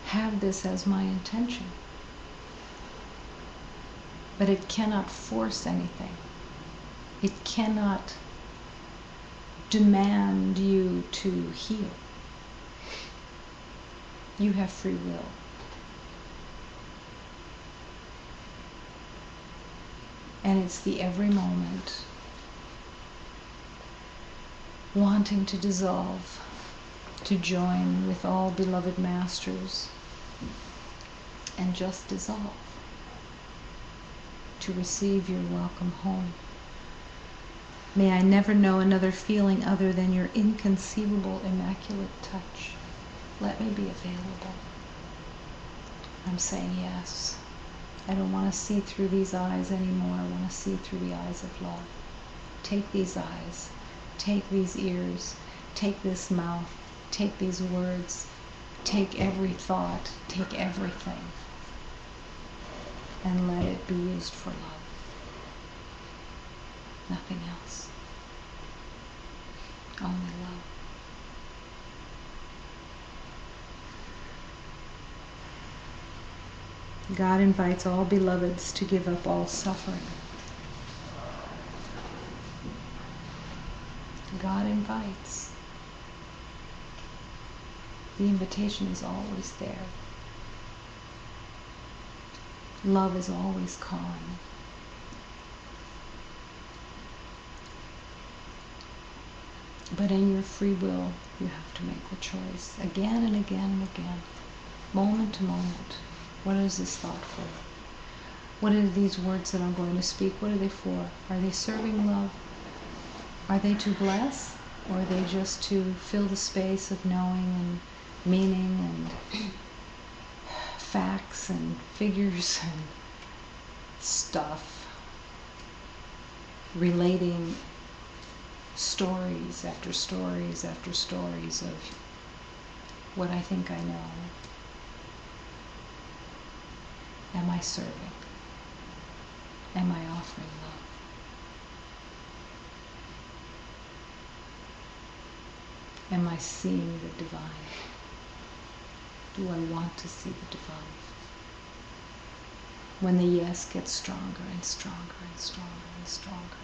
have this as my intention. But it cannot force anything. It cannot demand you to heal. You have free will. And it's the every moment wanting to dissolve, to join with all beloved masters and just dissolve, to receive your welcome home. May I never know another feeling other than your inconceivable, immaculate touch. Let me be available. I'm saying yes. I don't want to see through these eyes anymore. I want to see through the eyes of love. Take these eyes, take these ears, take this mouth, take these words, take every thought, take everything, and let it be used for love. Nothing else. Only love. God invites all beloveds to give up all suffering. God invites. The invitation is always there. Love is always calling. But in your free will, you have to make the choice again and again and again, moment to moment. What is this thought for? What are these words that I'm going to speak? What are they for? Are they serving love? Are they to bless? Or are they just to fill the space of knowing and meaning and facts and figures and stuff, relating stories after stories after stories of what I think I know? Am I serving? Am I offering love? Am I seeing the divine? Do I want to see the divine? When the yes gets stronger and stronger and stronger and stronger,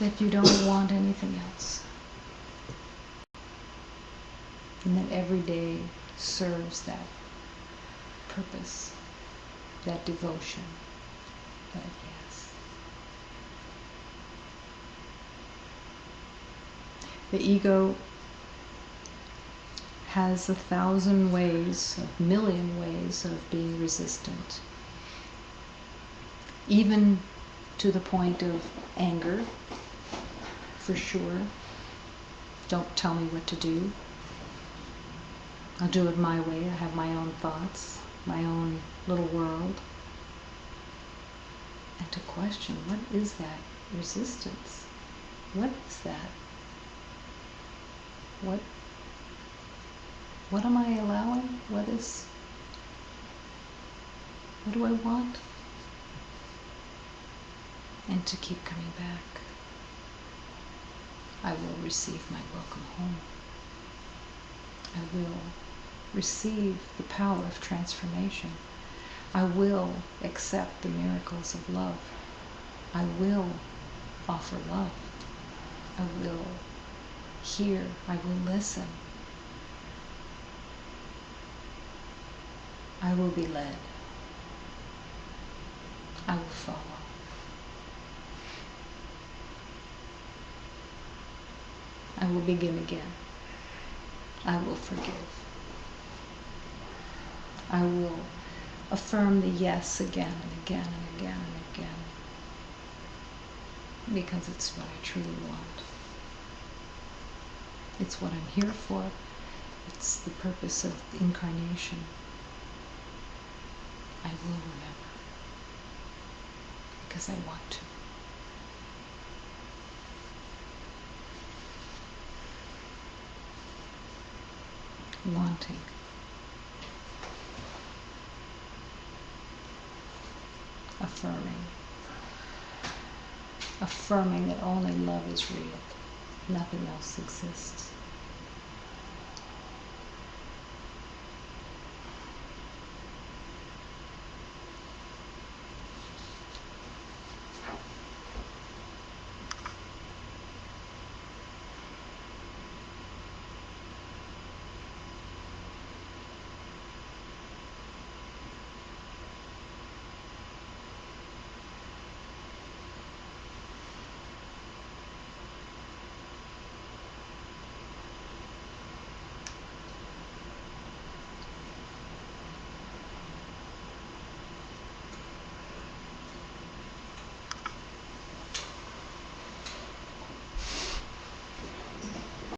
that you don't want anything else. And that every day serves that purpose, that devotion, that yes. The ego has 1,000 ways, 1,000,000 ways of being resistant. Even to the point of anger, for sure. Don't tell me what to do. I'll do it my way. I have my own thoughts, my own little world. And to question, what is that resistance? What is that? What am I allowing? What do I want? And to keep coming back. I will receive my welcome home. I will receive the power of transformation. I will accept the miracles of love. I will offer love. I will hear. I will listen. I will be led. I will follow. I will begin again. I will forgive. I will affirm the yes again and again and again and again, because it's what I truly want. It's what I'm here for. It's the purpose of the incarnation. I will remember, because I want to. Wanting. Affirming. Affirming that only love is real. Nothing else exists.